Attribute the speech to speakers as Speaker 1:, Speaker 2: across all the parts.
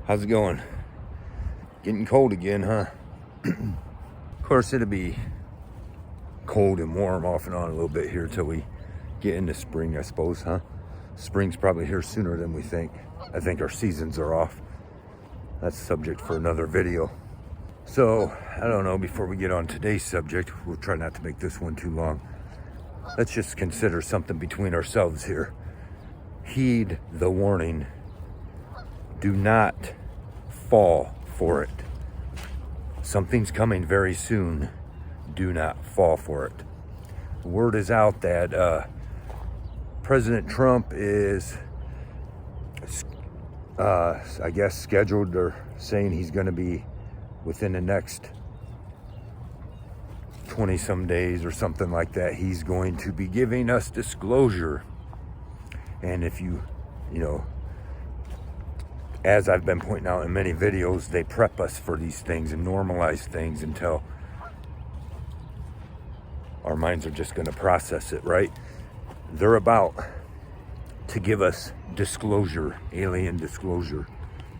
Speaker 1: How's it going? Getting cold again, huh? Of course, it'll be cold and warm off and on a little bit here till we get into spring, I suppose, huh? Spring's probably here sooner than we think. I think our seasons are off. That's subject for another video. So, I don't know, before we get on today's subject, we'll try not to make this one too long. Let's just consider something between ourselves here. Heed the warning. Do not fall for it. Something's coming very soon. Do not fall for it. Word is out that President Trump is, I guess, scheduled, or saying he's going to be within the next 20 some days or something like that. He's going to be giving us disclosure. And if you know, as I've been pointing out in many videos, they prep us for these things and normalize things until our minds are just going to process it, right? They're about to give us disclosure, alien disclosure,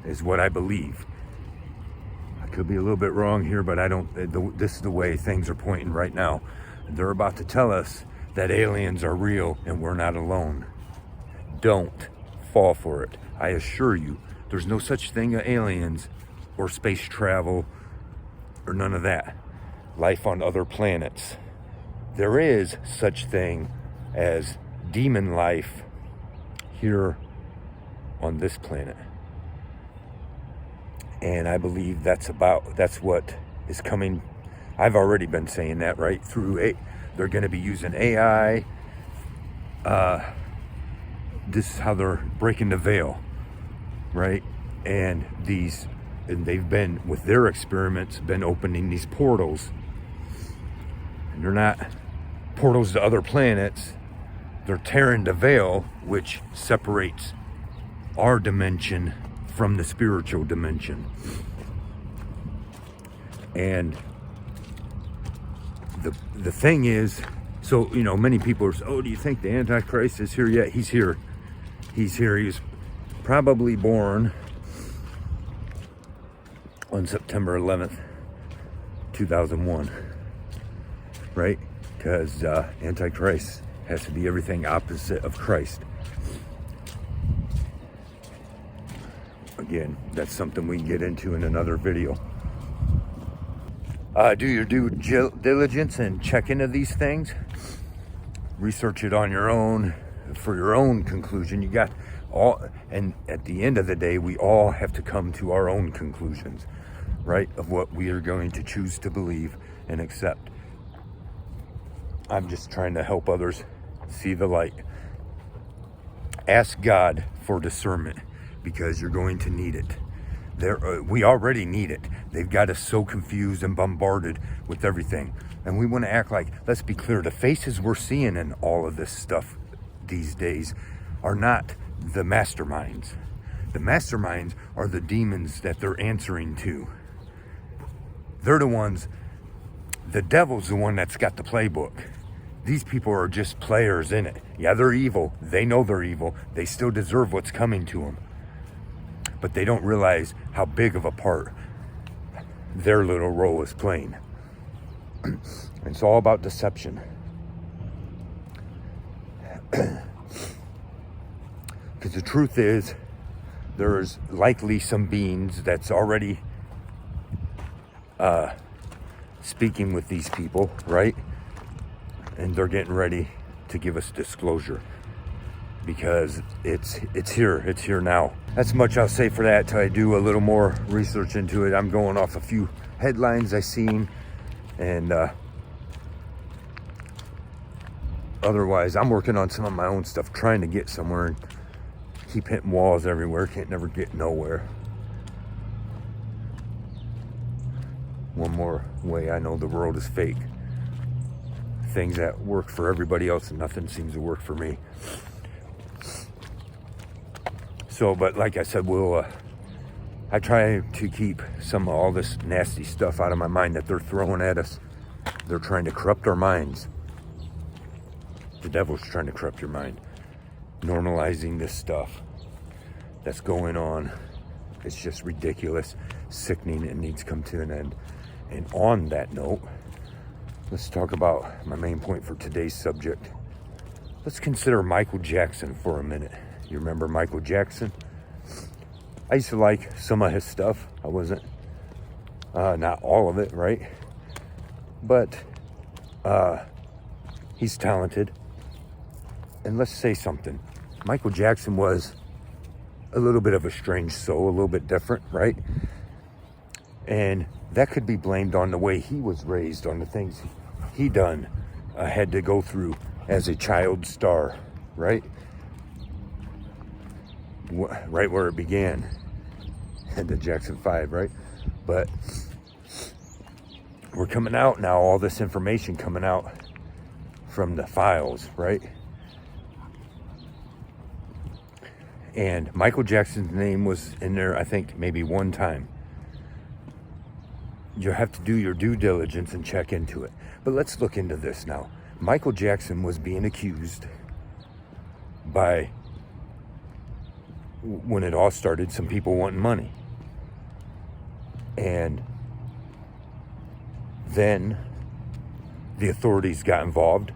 Speaker 1: is what I believe. I could be a little bit wrong here, but this is the way things are pointing right now. They're about to tell us that aliens are real and we're not alone. Don't fall for it. I assure you, there's no such thing as aliens or space travel or none of that. Life on other planets. There is such thing as demon life here on this planet. And I believe that's what is coming. I've already been saying that, right? They're going to be using AI. This is how they're breaking the veil, right? And they've been, with their experiments, been opening these portals. And they're not portals to other planets. They're tearing the veil, which separates our dimension from the spiritual dimension. And the thing is, so, you know, many people are saying, oh, do you think the Antichrist is here yet? He's here. He's here. He was probably born on September 11th, 2001, right? Because Antichrist has to be everything opposite of Christ. Again, that's something we can get into in another video. Do your due diligence and check into these things. Research it on your own for your own conclusion. You got all, and at the end of the day, we all have to come to our own conclusions, right? Of what we are going to choose to believe and accept. I'm just trying to help others see the light. Ask God for discernment, because you're going to need it. We already need it. They've got us so confused and bombarded with everything. And we want to act like, let's be clear, the faces we're seeing in all of this stuff these days are not the masterminds. The masterminds are the demons that they're answering to. They're the ones, the devil's the one that's got the playbook. These people are just players in it. Yeah, they're evil. They know they're evil. They still deserve what's coming to them. But they don't realize how big of a part their little role is playing. It's all about deception. Because the truth is, there's likely some beings that's already speaking with these people, right? And they're getting ready to give us disclosure, because it's here now. That's much I'll say for that till I do a little more research into it. I'm going off a few headlines I seen, and otherwise I'm working on some of my own stuff, trying to get somewhere, and keep hitting walls everywhere. Can't never get nowhere. One more way I know the world is fake. Things that work for everybody else and nothing seems to work for me. So, but like I said, I try to keep some of all this nasty stuff out of my mind that they're throwing at us. They're trying to corrupt our minds. The devil's trying to corrupt your mind. Normalizing this stuff that's going on It's just ridiculous, sickening. It needs to come to an end. And on that note, let's talk about my main point for today's subject. Let's consider Michael Jackson for a minute. You remember Michael Jackson? I used to like some of his stuff. I wasn't, not all of it, right? But he's talented. And let's say something. Michael Jackson was a little bit of a strange soul, a little bit different, right? And that could be blamed on the way he was raised, on the things he done, had to go through as a child star, right? Right where it began, at the Jackson 5, right? But we're coming out now, all this information coming out from the files, right? And Michael Jackson's name was in there, I think, maybe one time. You have to do your due diligence and check into it. But let's look into this now. Michael Jackson was being accused by, when it all started, some people wanting money. And then the authorities got involved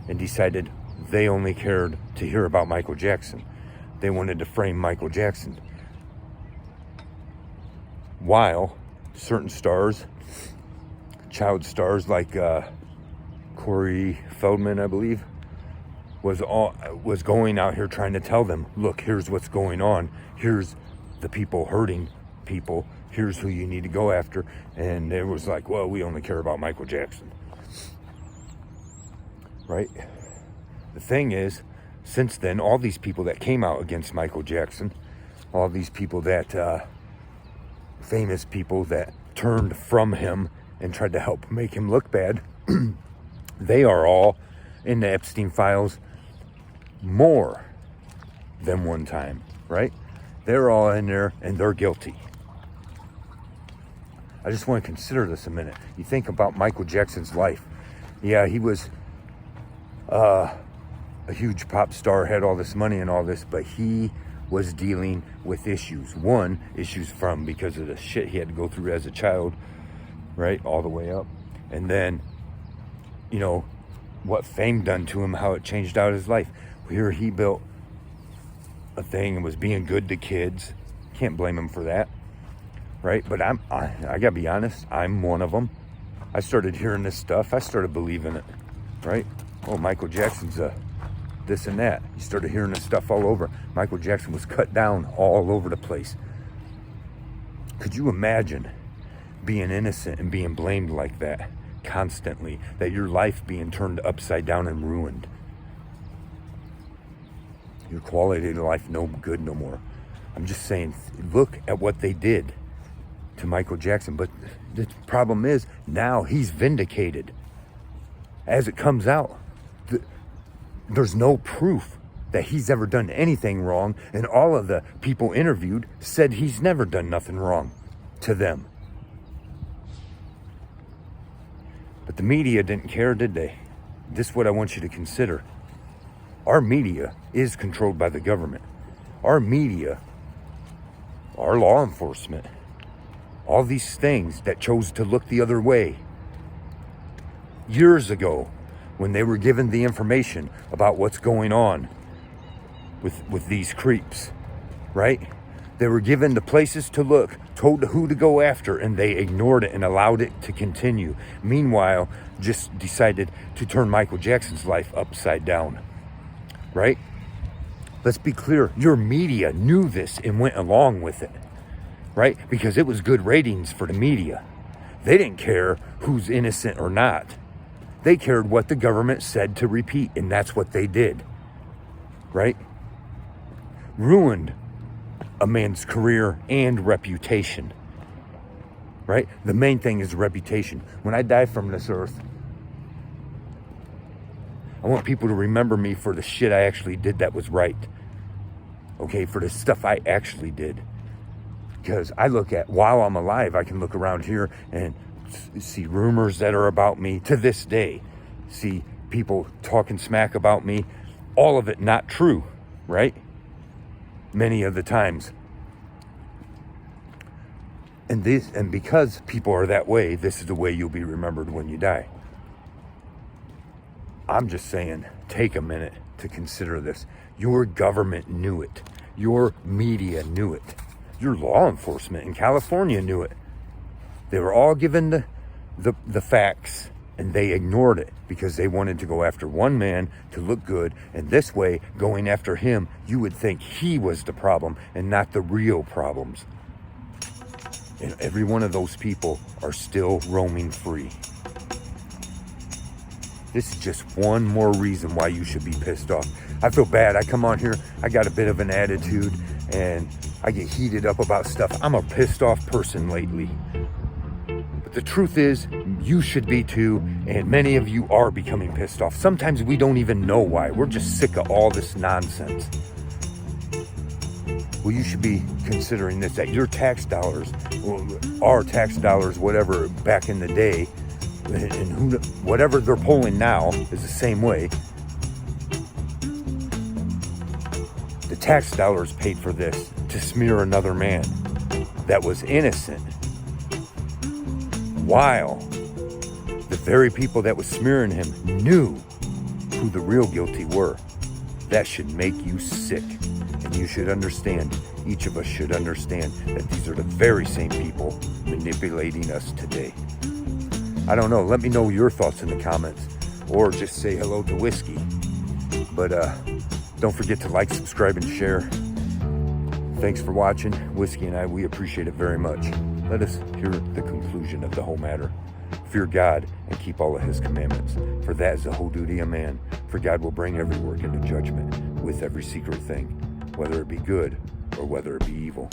Speaker 1: and decided they only cared to hear about Michael Jackson. They wanted to frame Michael Jackson. While certain stars, child stars like Corey Feldman, I believe, was going out here trying to tell them, look, here's what's going on. Here's the people hurting people. Here's who you need to go after. And it was like, well, we only care about Michael Jackson. Right? The thing is, since then, all these people that came out against Michael Jackson, all these people that, famous people that turned from him and tried to help make him look bad, they are all in the Epstein files more than one time, right? They're all in there and they're guilty. I just want to consider this a minute. You think about Michael Jackson's life. Yeah, he was a huge pop star, had all this money and all this, but he was dealing with issues. One, issues from because of the shit he had to go through as a child, right? All the way up. And then, you know, what fame done to him, how it changed out his life. Here he built a thing and was being good to kids. Can't blame him for that, right? But I gotta be honest, I'm one of them. I started hearing this stuff. I started believing it, right? Oh, Michael Jackson's this and that. You started hearing this stuff all over. Michael Jackson was cut down all over the place. Could you imagine being innocent and being blamed like that constantly? That your life being turned upside down and ruined. Your quality of life no good no more. I'm just saying, look at what they did to Michael Jackson. But the problem is, now he's vindicated. As it comes out, there's no proof that he's ever done anything wrong, and all of the people interviewed said he's never done nothing wrong to them. But the media didn't care, did they? This is what I want you to consider. Our media is controlled by the government. Our media, our law enforcement, all these things that chose to look the other way years ago, when they were given the information about what's going on with these creeps, right? They were given the places to look, told who to go after, and they ignored it and allowed it to continue. Meanwhile, just decided to turn Michael Jackson's life upside down, right? Let's be clear, your media knew this and went along with it, right? Because it was good ratings for the media. They didn't care who's innocent or not. They cared what the government said to repeat, and that's what they did, right? Ruined a man's career and reputation, right? The main thing is reputation. When I die from this earth, I want people to remember me for the shit I actually did that was right, okay? For the stuff I actually did. Because I look at, while I'm alive, I can look around here and see rumors that are about me to this day. See people talking smack about me. All of it not true, right? Many of the times. And because people are that way, this is the way you'll be remembered when you die. I'm just saying, take a minute to consider this. Your government knew it. Your media knew it. Your law enforcement in California knew it. They were all given the facts, and they ignored it because they wanted to go after one man to look good. And this way, going after him, you would think he was the problem and not the real problems. And every one of those people are still roaming free. This is just one more reason why you should be pissed off. I feel bad. I come on here, I got a bit of an attitude, and I get heated up about stuff. I'm a pissed off person lately. But the truth is, you should be too, and many of you are becoming pissed off. Sometimes we don't even know why. We're just sick of all this nonsense. Well, you should be considering this, that your tax dollars, our tax dollars, whatever, back in the day, and whatever they're polling now is the same way. The tax dollars paid for this to smear another man that was innocent, while the very people that was smearing him knew who the real guilty were. That should make you sick. And you should understand, each of us should understand, that these are the very same people manipulating us today. I don't know. Let me know your thoughts in the comments, or just say hello to Whiskey. But don't forget to like, subscribe, and share. Thanks for watching. Whiskey and I, we appreciate it very much. Let us hear the conclusion of the whole matter. Fear God and keep all of his commandments, for that is the whole duty of man. For God will bring every work into judgment with every secret thing, whether it be good or whether it be evil.